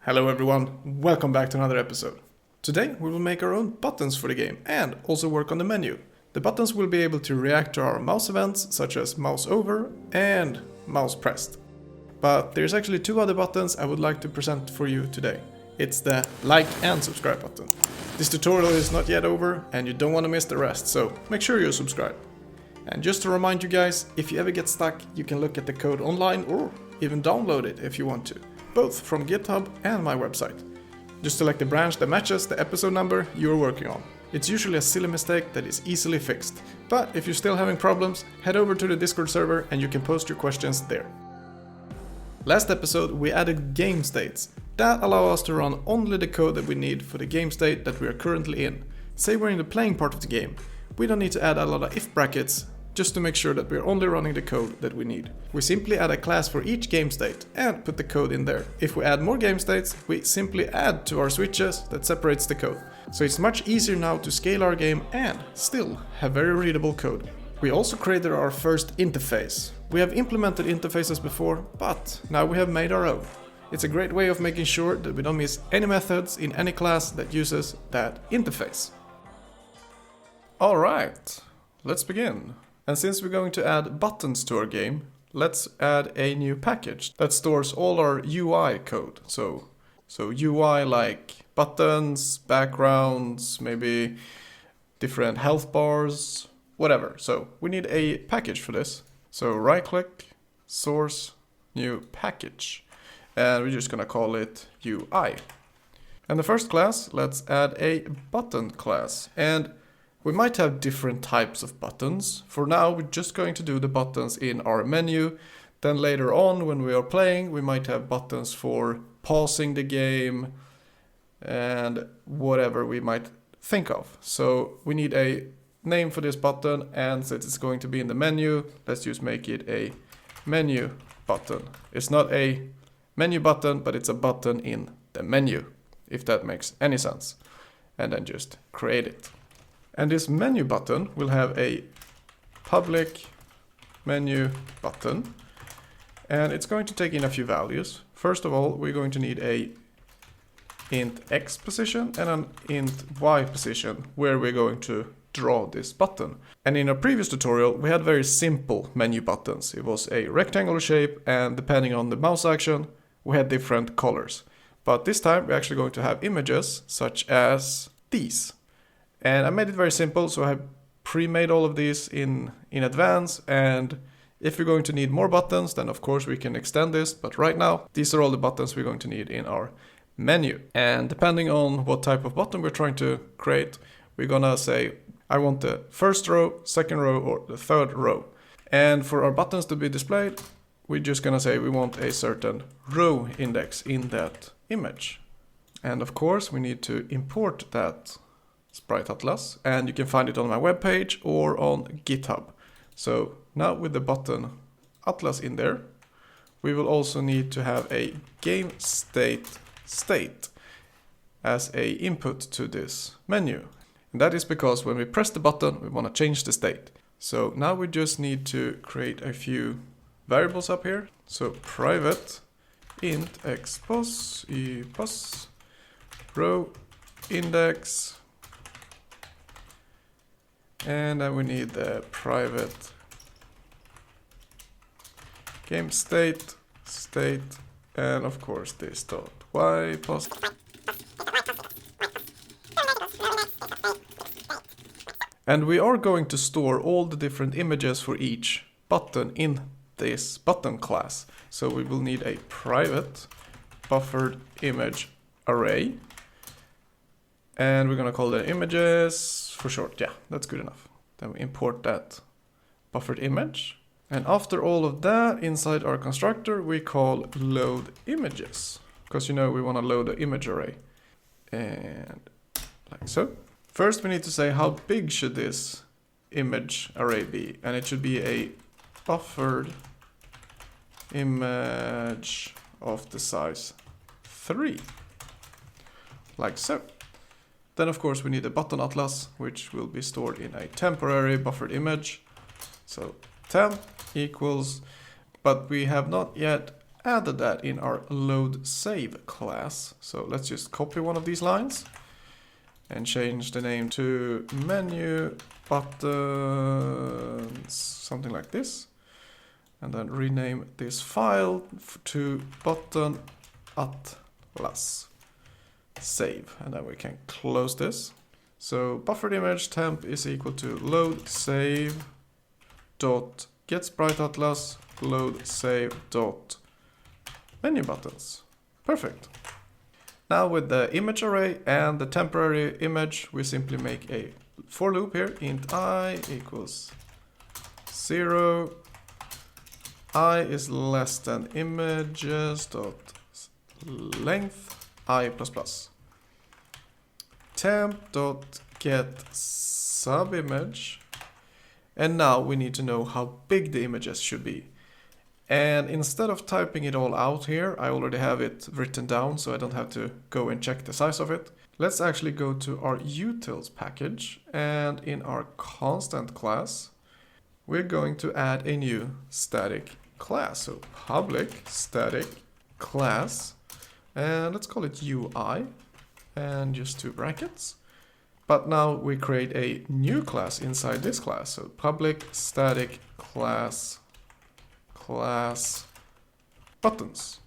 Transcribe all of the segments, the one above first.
Hello everyone, welcome back to another episode. Today we will make our own buttons for the game and also work on the menu. The buttons will be able to react to our mouse events such as mouse over and mouse pressed. But there's actually two other buttons I would like to present for you today. It's the like and subscribe button. This tutorial is not yet over and you don't want to miss the rest, so make sure you subscribe. And just to remind you guys, if you ever get stuck, you can look at the code online or even download it if you want to, both from GitHub and my website. Just select the branch that matches the episode number you're working on. It's usually a silly mistake that is easily fixed, but if you're still having problems, head over to the Discord server and you can post your questions there. Last episode we added game states that allow us to run only the code that we need for the game state that we are currently in. Say we're in the playing part of the game, we don't need to add a lot of if brackets just to make sure that we're only running the code that we need. We simply add a class for each game state and put the code in there. If we add more game states, we simply add to our switches that separates the code. So it's much easier now to scale our game and still have very readable code. We also created our first interface. We have implemented interfaces before, but now we have made our own. It's a great way of making sure that we don't miss any methods in any class that uses that interface. Alright, let's begin. And since we're going to add buttons to our game, let's add a new package that stores all our UI code. So UI like buttons, backgrounds, maybe different health bars, whatever. So we need a package for this. So right click, source, new package. And we're just gonna call it UI. And the first class, let's add a button class. And we might have different types of buttons. For now, we're just going to do the buttons in our menu. Then later on, when we are playing, we might have buttons for pausing the game and whatever we might think of. So we need a name for this button, and since it's going to be in the menu, let's just make it a menu button. It's not a menu button, but it's a button in the menu, if that makes any sense. And then just create it. And this menu button will have a public menu button, and it's going to take in a few values. First of all, we're going to need a int x position and an int y position where we're going to draw this button. And in our previous tutorial, we had very simple menu buttons. It was a rectangular shape, and depending on the mouse action, we had different colors. But this time, we're actually going to have images such as these. And I made it very simple, so I have pre-made all of these in advance, and if you're going to need more buttons, then of course we can extend this, but right now, these are all the buttons we're going to need in our menu. And depending on what type of button we're trying to create, we're gonna say, I want the first row, second row, or the third row. And for our buttons to be displayed, we're just gonna say we want a certain row index in that image. And of course, we need to import that sprite atlas, and you can find it on my webpage or on GitHub. So now with the button atlas in there, we will also need to have a game state as a input to this menu. And that is because when we press the button, we want to change the state. So now we just need to create a few variables up here. So private int xpos epos row index. And then we need the private game state, and of course this dot y post. And we are going to store all the different images for each button in this button class. So we will need a private buffered image array. And we're gonna call the images for short. Yeah, that's good enough. Then we import that buffered image. And after all of that, inside our constructor, we call load images. Because you know we wanna load the image array. And like so. First we need to say how big should this image array be. And it should be a buffered image of the size 3. Like so. Then of course we need a button atlas, which will be stored in a temporary buffered image. So temp equals, but we have not yet added that in our load save class. So let's just copy one of these lines and change the name to MenuButton, something like this. And then rename this file to button atlas save. And then we can close this. So buffered image temp is equal to load save dot get sprite atlas load save dot menu buttons. Perfect. Now with the image array and the temporary image, we simply make a for loop here. Int I equals 0. I is less than images dot length I plus plus. Temp dot get sub image. And now we need to know how big the images should be. And instead of typing it all out here, I already have it written down, so I don't have to go and check the size of it. Let's actually go to our utils package, and in our constant class, we're going to add a new static class. So public static class, and let's call it UI, and just 2 brackets. But now we create a new class inside this class. So public static class buttons.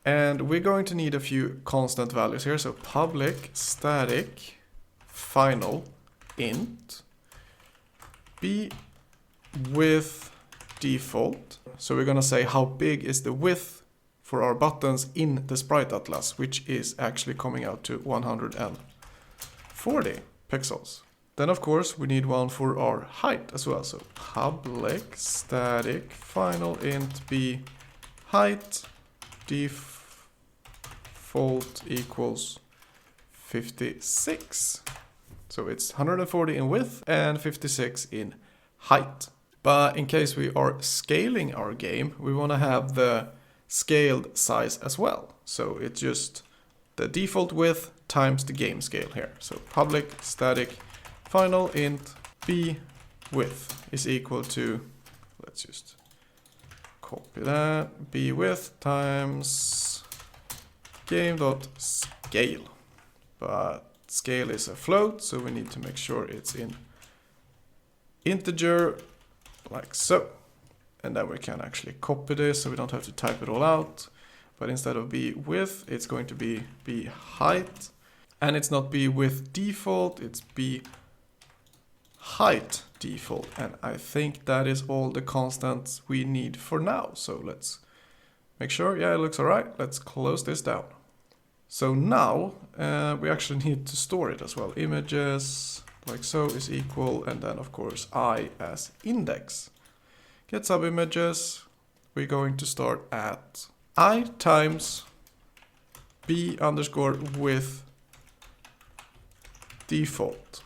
And we're going to need a few constant values here. So public static final int be width default. So we're going to say how big is the width for our buttons in the sprite atlas, which is actually coming out to 140 pixels. Then of course we need one for our height as well. So public static final int be height default equals 56. So it's 140 in width and 56 in height. But in case we are scaling our game, we want to have the scaled size as well. So it's just the default width times the game scale here. So public static final int b width is equal to, let's just copy that, b width times game.scale. But scale is a float, so we need to make sure it's in integer like so. And then we can actually copy this so we don't have to type it all out. But instead of b width, it's going to be b height. And it's not b width default, it's b height default. And I think that is all the constants we need for now. So let's make sure, yeah, it looks all right. Let's close this down. So now we actually need to store it as well. Images like so is equal, and then of course I as index. Get sub images, we're going to start at I times b underscore width default.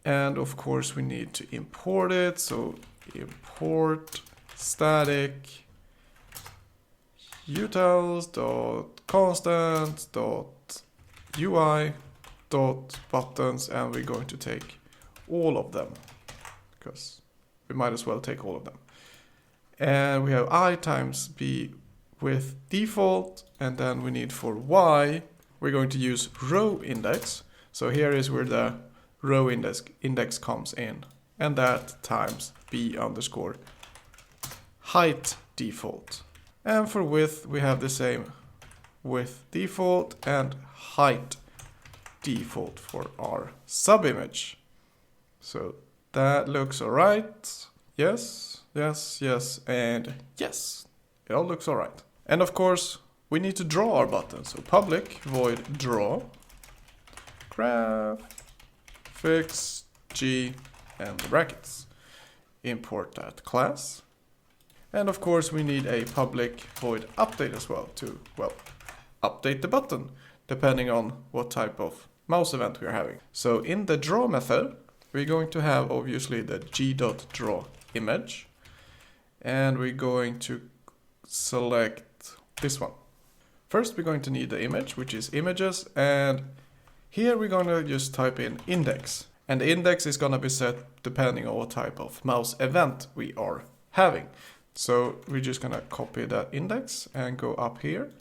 And of course we need to import it, so import static utils.constant.ui.buttons, and we're going to take all of them because we might as well take all of them. And we have I times b with default, and then we need for y, we're going to use row index. So here is where the row index comes in, and that times b underscore height default. And for width, we have the same width default and height default for our subimage. So that looks all right. Yes, yes, yes, and yes. It all looks all right. And of course, we need to draw our button. So public void draw graphics g and the brackets. Import that class. And of course, we need a public void update as well to, well, update the button depending on what type of mouse event we are having. So in the draw method, we're going to have obviously the g.draw image, and we're going to select this one. First, we're going to need the image, which is images, and here we're going to just type in index, and the index is going to be set depending on what type of mouse event we are having. So we're just gonna copy that index and go up here.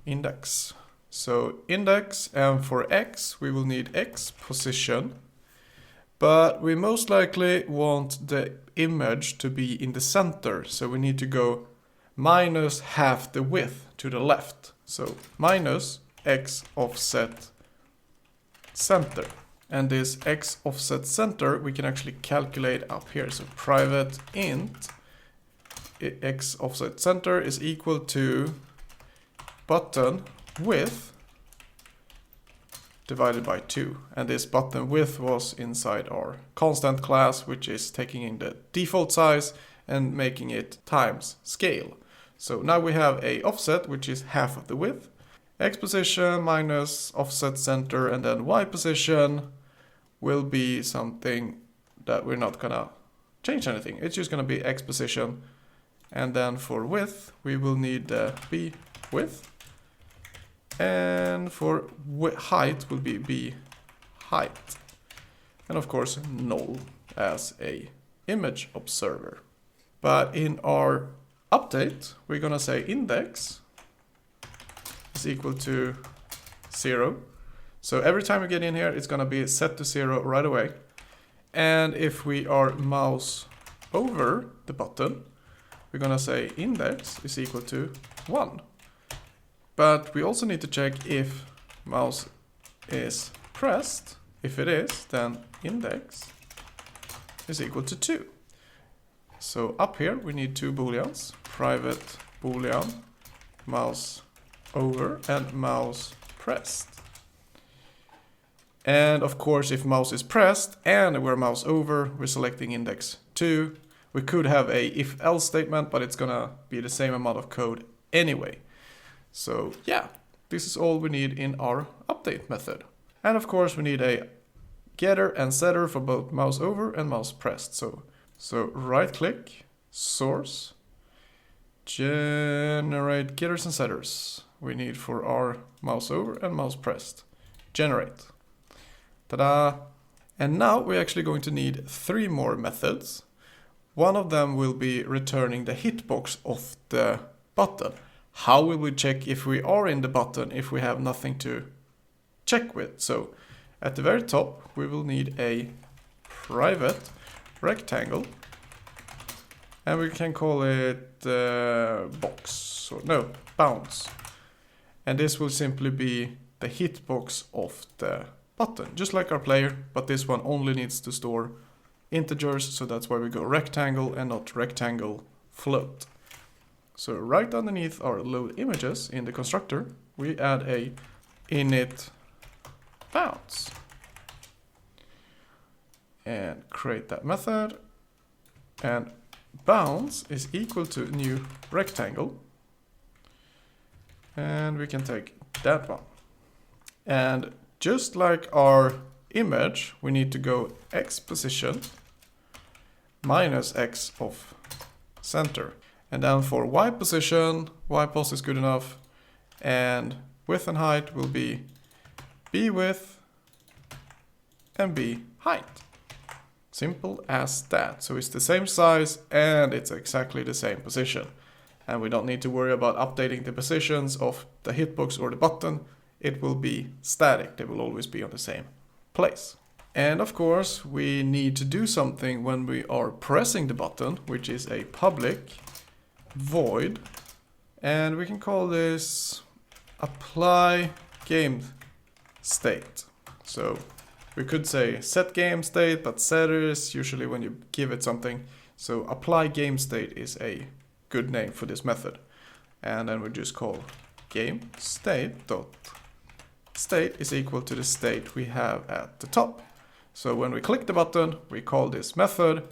Index. So index, and for x we will need x position. But we most likely want the image to be in the center. So we need to go minus half the width to the left. So minus x offset center. And this x offset center we can actually calculate up here. So private int x offset center is equal to button width divided by 2. And this button width was inside our constant class, which is taking in the default size and making it times scale. So now we have a offset, which is half of the width. X position minus offset center, and then Y position will be something that we're not gonna change anything. It's just gonna be X position. And then for width, we will need B width. And for height will be B height. And of course null as a image observer. But in our update, we're gonna say index is equal to 0. So every time we get in here, it's gonna be set to 0 right away. And if we are mouse over the button, we're gonna say index is equal to 1. But we also need to check if mouse is pressed. If it is, then index is equal to 2. So up here we need two booleans, private boolean, mouse over and mouse pressed. And of course if mouse is pressed and we're mouse over, we're selecting index 2. We could have a if-else statement, but it's gonna be the same amount of code anyway. So yeah, this is all we need in our update method. And of course we need a getter and setter for both mouse over and mouse pressed. So right click, source, generate getters and setters. We need for our mouse over and mouse pressed. Generate. Ta-da! And now we're actually going to need 3 more methods. One of them will be returning the hitbox of the button. How will we check if we are in the button if we have nothing to check with? So at the very top, we will need a private rectangle. And we can call it box, or no, bounce. And this will simply be the hitbox of the button, just like our player, but this one only needs to store integers, so that's why we go rectangle and not rectangle float. So right underneath our load images in the constructor, we add a init bounce and create that method. And bounce is equal to new rectangle. And we can take that one. And just like our image, we need to go x position minus x of center. And then for y position, y pos is good enough. And width and height will be b width and b height. Simple as that. So it's the same size and it's exactly the same position. And we don't need to worry about updating the positions of the hitbox or the button. It will be static. They will always be on the same place. And of course, we need to do something when we are pressing the button, which is a public void. And we can call this apply game state. So we could say set game state, but setter is usually when you give it something. So apply game state is a good name for this method. And then we just call game state dot state is equal to the state we have at the top. So when we click the button, we call this method,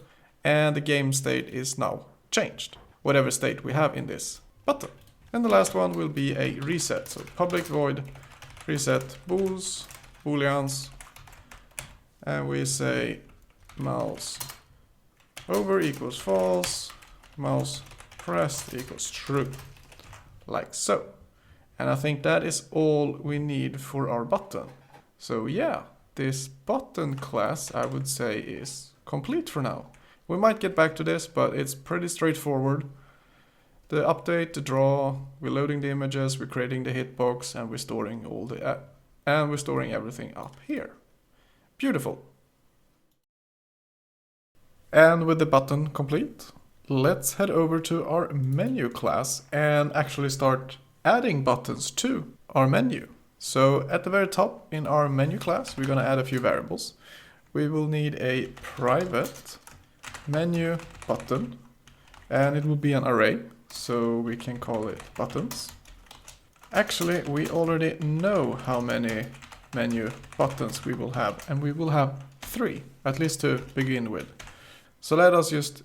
and the game state is now changed, whatever state we have in this button. And the last one will be a reset. So public void reset bools, booleans, and we say mouse over equals false, mouse pressed equals true, like so. And I think that is all we need for our button. So yeah, this button class I would say is complete for now. We might get back to this, but it's pretty straightforward. The update, the draw, we're loading the images, we're creating the hitbox, and we're storing we're storing everything up here. Beautiful. And with the button complete, let's head over to our menu class and actually start adding buttons to our menu. So at the very top in our menu class, we're going to add a few variables. We will need a private menu button, and it will be an array, so we can call it buttons. Actually, we already know how many menu buttons we will have, and we will have 3, at least to begin with. So let us just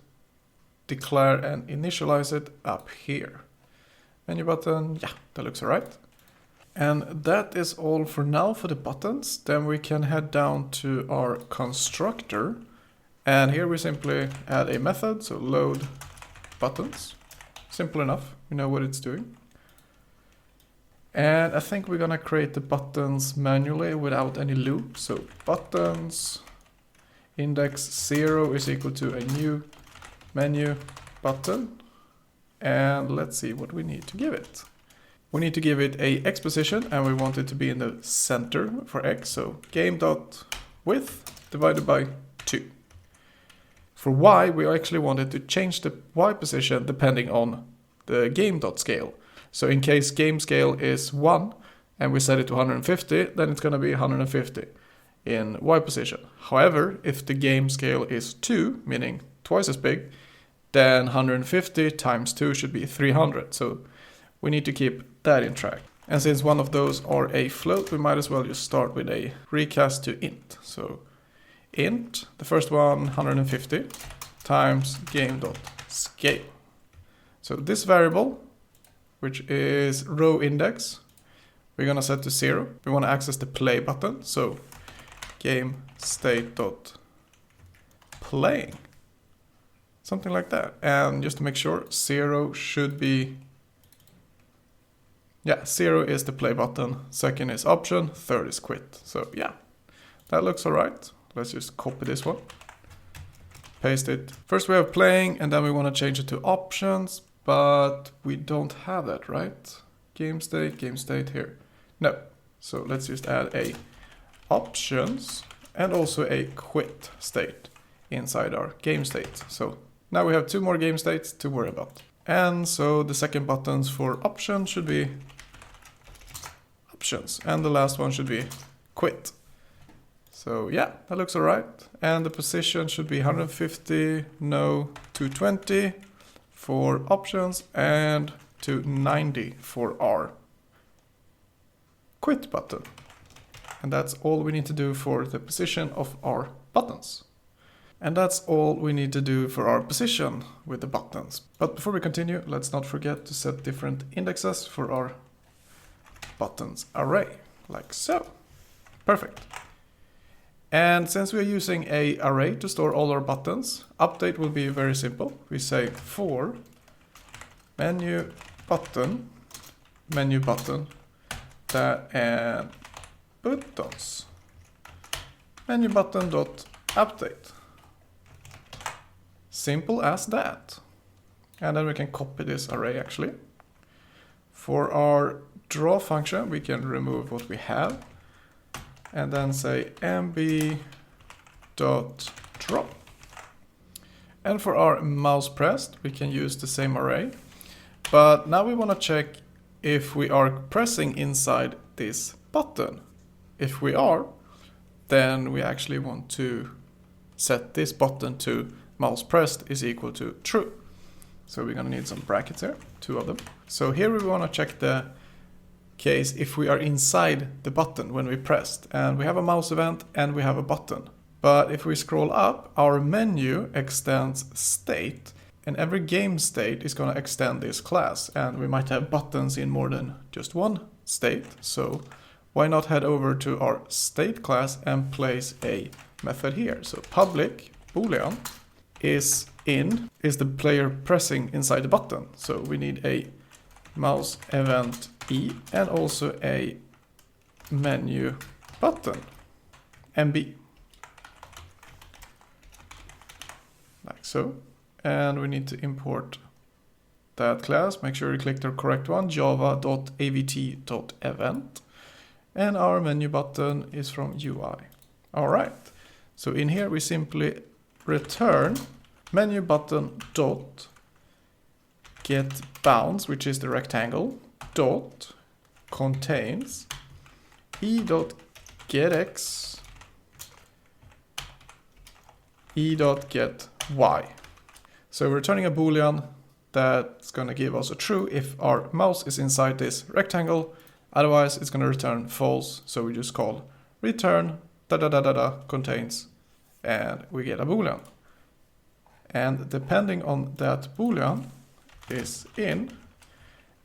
declare and initialize it up here. Menu button, yeah, that looks alright. And that is all for now for the buttons. Then we can head down to our constructor. And here we simply add a method, so load buttons. Simple enough, we know what it's doing. And I think we're gonna create the buttons manually without any loop. So buttons index 0 is equal to a new menu button. And let's see what we need to give it. We need to give it a x position, and we want it to be in the center for x. So game.width divided by 2. For y, we actually wanted to change the y position depending on the game.scale. So in case game scale is 1 and we set it to 150, then it's going to be 150 in y position. However, if the game scale is 2, meaning twice as big, then 150 times 2 should be 300. So we need to keep that in track. And since one of those are a float, we might as well just start with a recast to int. So int, the first one, 150 times game.scale. So this variable, which is row index, we're gonna set to 0. We want to access the play button, so game state.playing, something like that. And just to make sure, 0 should be, yeah, 0 is the play button, second is option, third is quit. So yeah, that looks alright. Let's just copy this one, paste it. First we have playing, and then we want to change it to options, but we don't have that, right? Game state here. No. So let's just add a options and also a quit state inside our game state. So now we have 2 more game states to worry about. And so the second buttons for option should be options, and the last one should be quit. So yeah, that looks alright. And the position should be 150, no, 220 for options, and 290 for our quit button. And that's all we need to do for the position of our buttons. And that's all we need to do for our position with the buttons. But before we continue, let's not forget to set different indexes for our buttons array, like so. Perfect. And since we're using an array to store all our buttons, update will be very simple. We say for MenuButton, that and buttons, MenuButton.update. Simple as that. And then we can copy this array actually. For our draw function, we can remove what we have and then say mb.draw. And for our mouse pressed, we can use the same array. But now we want to check if we are pressing inside this button. If we are, then we actually want to set this button to mouse pressed is equal to true. So we're going to need some brackets here, 2 of them. So here we want to check the case if we are inside the button when we pressed. And we have a mouse event and we have a button. But if we scroll up, our menu extends state, and every game state is going to extend this class. And we might have buttons in more than just one state. So why not head over to our state class and place a method here. So public boolean is the player pressing inside the button. So we need a mouse event e and also a menu button mb, like so. And we need to import that class. Make sure you click the correct one, java.avt.event. And our menu button is from UI. All right. So in here we simply return menu button dot get bounds, which is the rectangle, dot contains e.getx e.getY. So we're returning a boolean that's going to give us a true if our mouse is inside this rectangle. Otherwise it's going to return false. So we just call return contains, and we get a boolean. And depending on that boolean is in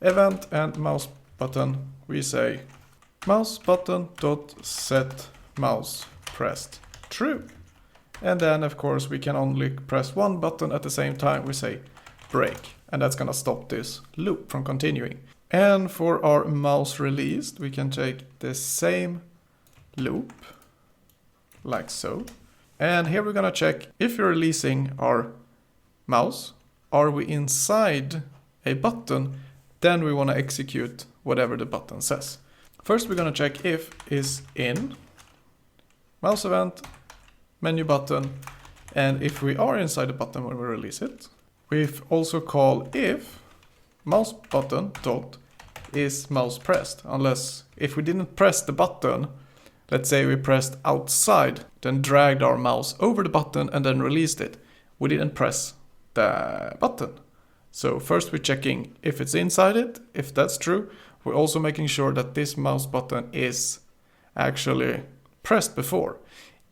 event and mouse button, we say mouse button dot set mouse pressed true. And then of course we can only press one button at the same time. We say break, and that's gonna stop this loop from continuing. And for our mouse released, we can take the same loop like so. And here we're gonna check if we're releasing our mouse, are we inside a button, then we wanna execute whatever the button says. First we're gonna check if is in mouse event, menu button, and if we are inside the button when we release it, we've also call if mouse button dot is mouse pressed, unless if we didn't press the button, let's say we pressed outside, then dragged our mouse over the button and then released it, we didn't press the button. So first we're checking if it's inside it. If that's true, we're also making sure that this mouse button is actually pressed before.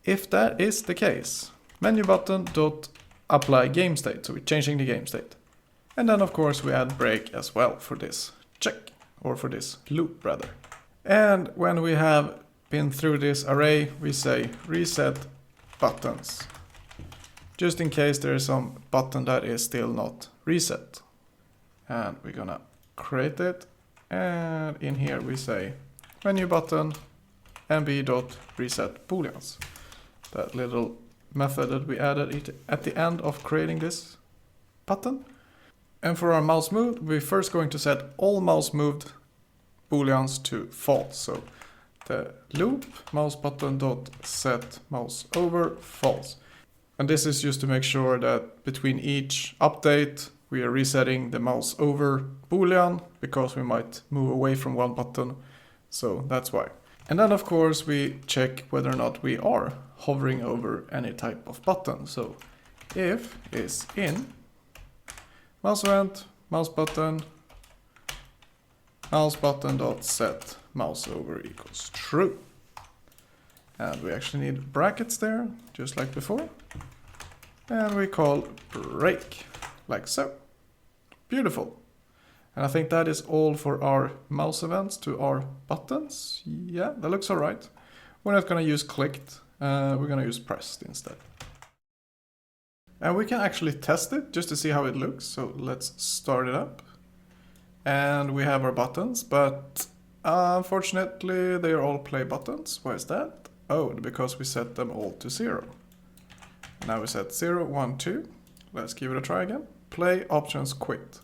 If that is the case, menu button dot apply game state, so we're changing the game state. And then of course we add break as well for this check, or for this loop rather. And when we have been through this array, we say reset buttons, just in case there is some button that is still not reset. And we're gonna create it, and in here we say menu button mb.reset booleans. That little method that we added at the end of creating this button. And for our mouse moved, we're first going to set all mouse moved booleans to false. So the loop mouse button dot set mouse over false. And this is just to make sure that between each update we are resetting the mouse over boolean, because we might move away from one button. So that's why. And then of course we check whether or not we are hovering over any type of button. So if is in mouse event, mouse button dot set mouse over equals true. And we actually need brackets there, just like before. And we call break, like so. Beautiful. And I think that is all for our mouse events to our buttons. Yeah, that looks all right. We're not gonna use clicked, we're gonna use pressed instead. And we can actually test it just to see how it looks. So let's start it up. And we have our buttons, but unfortunately they are all play buttons. Why is that? Oh, because we set them all to 0. Now we set 0, 1, 2. Let's give it a try again. Play options quit.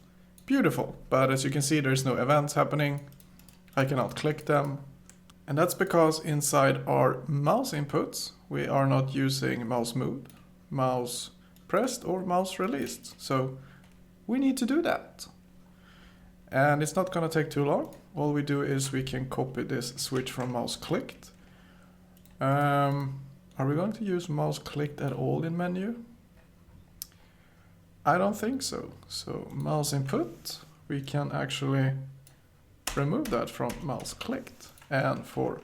Beautiful, but as you can see there's no events happening. I cannot click them. And that's because inside our mouse inputs we are not using mouse moved, mouse pressed or mouse released. So we need to do that. And it's not gonna take too long. All we do is we can copy this switch from mouse clicked. Are we going to use mouse clicked at all in menu? I don't think so. So mouse input, we can actually remove that from mouse clicked. And for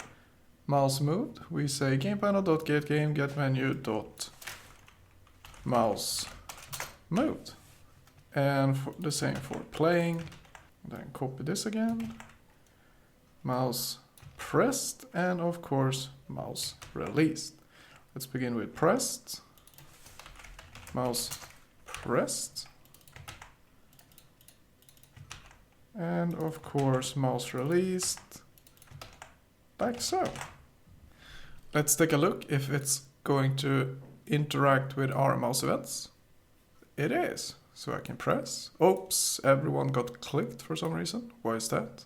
mouse moved, we say gamepanel.getGame getMenu.mouse moved. And for the same for playing. Then copy this again. Mouse pressed, and of course mouse released. Let's begin with pressed. Mouse pressed. And of course mouse released. Like so. Let's take a look if it's going to interact with our mouse events. it is. So I can press. Oops, everyone got clicked for some reason. Why is that?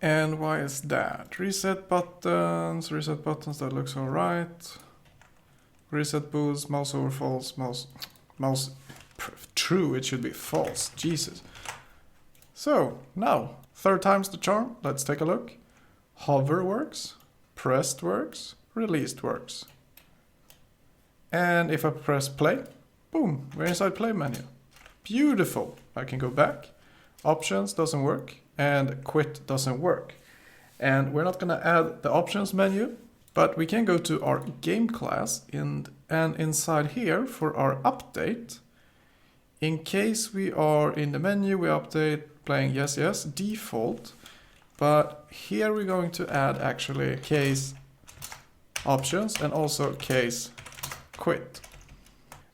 And why is that? Reset buttons, that looks alright. Reset boost, mouse over false, mouse, true, it should be false, Jesus. So, now, third time's the charm, let's take a look. Hover works, pressed works, released works. And if I press play, boom, we're inside play menu. Beautiful, I can go back. Options doesn't work, and quit doesn't work. And we're not gonna add the options menu, but we can go to our game class and inside here for our update, in case we are in the menu, we update playing yes, default. But here we're going to add actually case options and also case quit.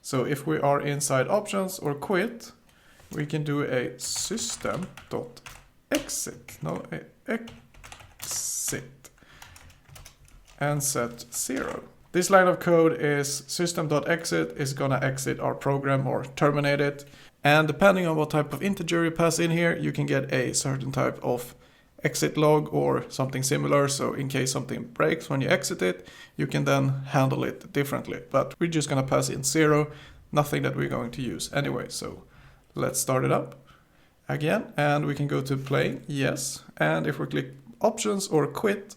So if we are inside options or quit, we can do a system.exit, exit, and set 0. This line of code is system.exit is gonna exit our program or terminate it. And depending on what type of integer you pass in here, you can get a certain type of exit log or something similar. So in case something breaks when you exit it, you can then handle it differently. But we're just gonna pass in 0, nothing that we're going to use anyway. So let's start it up again, and we can go to play, yes. And if we click options or quit,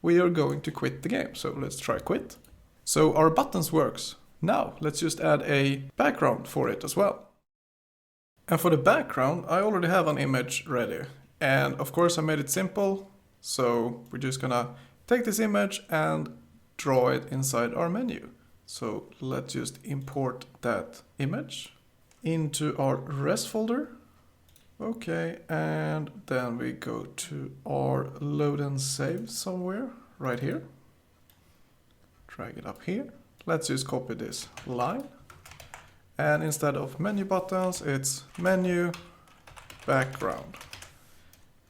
we are going to quit the game. So let's try quit. So our buttons works. Now let's just add a background for it as well. And for the background, I already have an image ready. And of course I made it simple. So we're just gonna take this image and draw it inside our menu. So let's just import that image into our res folder. Okay, and then we go to our load and save somewhere right here. Drag it up here. Let's just copy this line. And instead of menu buttons, it's menu background.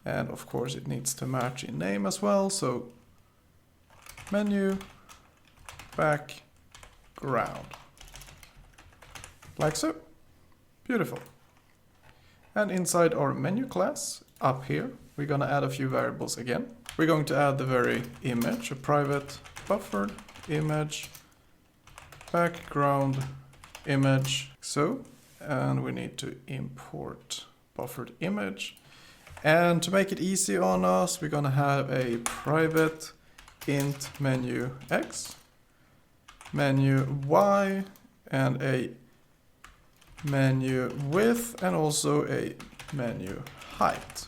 And of course it needs to match in name as well. So menu background. Like so. Beautiful. And inside our menu class, up here, we're gonna add a few variables again. We're going to add the very image, a private buffered image, background image, so, and we need to import buffered image. And to make it easy on us, we're gonna have a private int menu x, menu y, and a menu width, and also a menu height.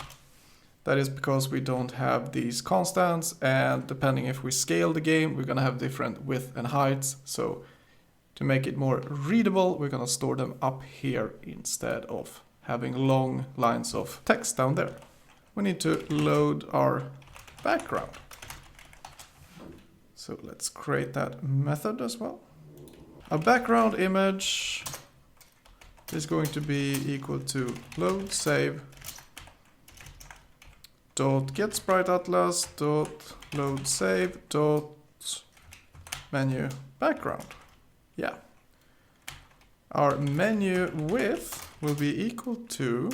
That is because we don't have these constants, and depending if we scale the game, we're gonna have different width and heights. So to make it more readable, we're gonna store them up here instead of having long lines of text down there. We need to load our background. So let's create that method as well. A background image is going to be equal to load save dot get sprite atlas dot load save dot menu background. Yeah. Our menu width will be equal to,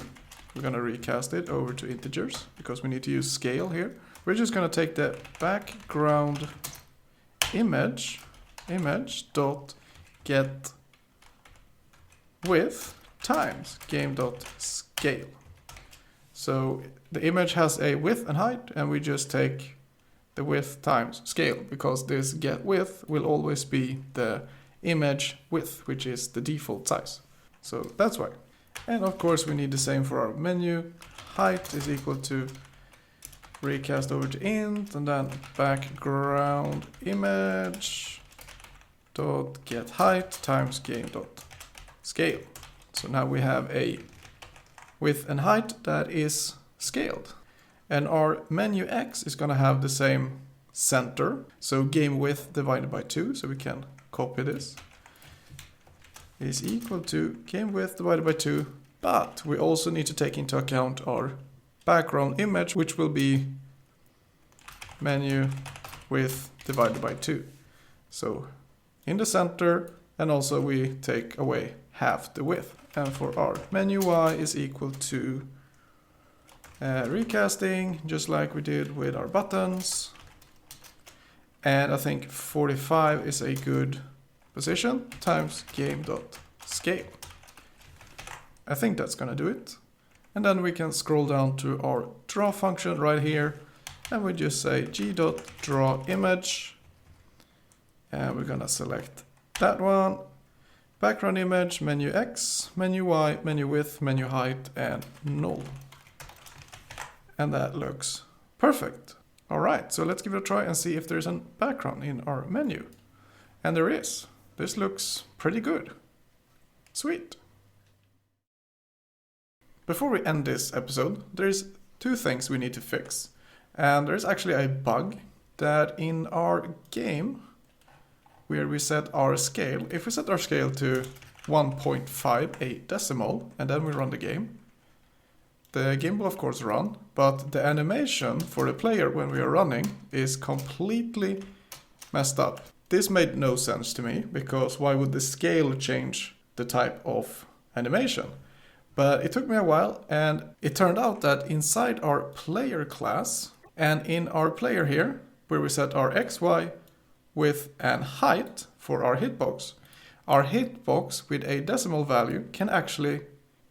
we're going to recast it over to integers because we need to use scale here. We're just going to take the background image dot get width times game.scale. So the image has a width and height, and we just take the width times scale because this get width will always be the image width, which is the default size. So that's why. And of course we need the same for our menu. Height is equal to recast over to int, and then background image dot get height times game dot scale. So now we have a width and height that is scaled. And our menu X is going to have the same center. So game width divided by 2. So we can copy this. Is equal to game width divided by 2. But we also need to take into account our background image, which will be menu width divided by 2. So in the center, and also we take away half the width. and for our menu y is equal to recasting, just like we did with our buttons. And I think 45 is a good position times game.scale. I think that's gonna do it. And then we can scroll down to our draw function right here, and we just say g.drawImage, and we're gonna select that one, background image, menu X, menu Y, menu width, menu height, and null. And that looks perfect. All right, so let's give it a try and see if there's a background in our menu. And there is. This looks pretty good. Sweet. Before we end this episode, there's two things we need to fix. And there's actually a bug that in our game, where we set our scale, if we set our scale to 1.5, a decimal, and then we run the game will of course run, but the animation for the player when we are running is completely messed up. This made no sense to me, because why would the scale change the type of animation? But it took me a while, and it turned out that inside our player class, and in our player here, where we set our X, Y, width and height for our hitbox with a decimal value can actually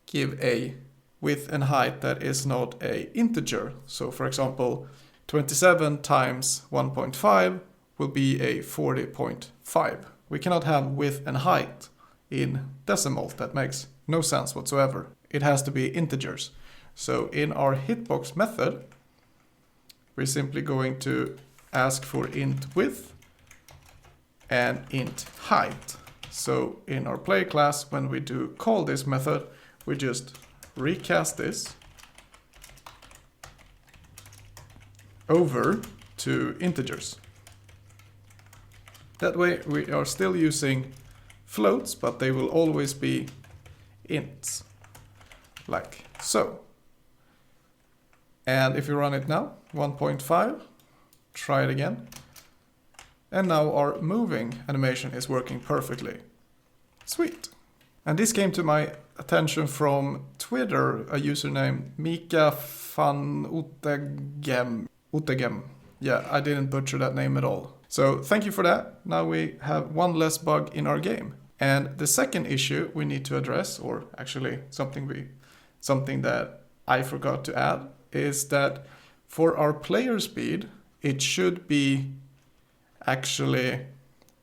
give a width and height that is not a integer. So for example, 27 times 1.5 will be a 40.5. We cannot have width and height in decimal. That makes no sense whatsoever. It has to be integers. So in our hitbox method, we're simply going to ask for int width and int height. So in our player class, when we do call this method, we just recast this over to integers. That way we are still using floats, but they will always be ints, like so. And if you run it now, 1.5, try it again. And now our moving animation is working perfectly. Sweet. And this came to my attention from Twitter, a user named Mika van Utegem. Yeah, I didn't butcher that name at all. So thank you for that. Now we have one less bug in our game. And the second issue we need to address, or actually something that I forgot to add, is that for our player speed, it should be actually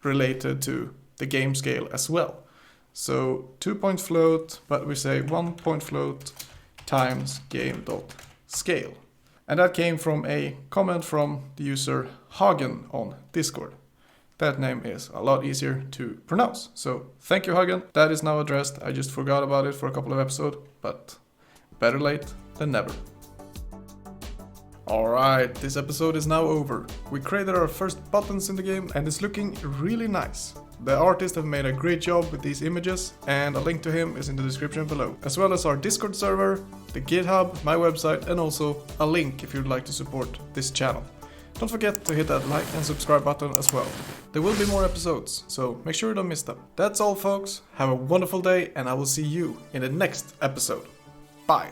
related to the game scale as well. So 2-point float, but we say 1-point float times game.scale. And that came from a comment from the user Hagen on Discord. That name is a lot easier to pronounce. So thank you, Hagen. That is now addressed. I just forgot about it for a couple of episodes, but better late than never. Alright, this episode is now over. We created our first buttons in the game and it's looking really nice. The artists have made a great job with these images, and a link to him is in the description below, as well as our Discord server, the GitHub, my website, and also a link if you'd like to support this channel. Don't forget to hit that like and subscribe button as well. There will be more episodes, so make sure you don't miss them. That's all, folks. Have a wonderful day, and I will see you in the next episode. Bye!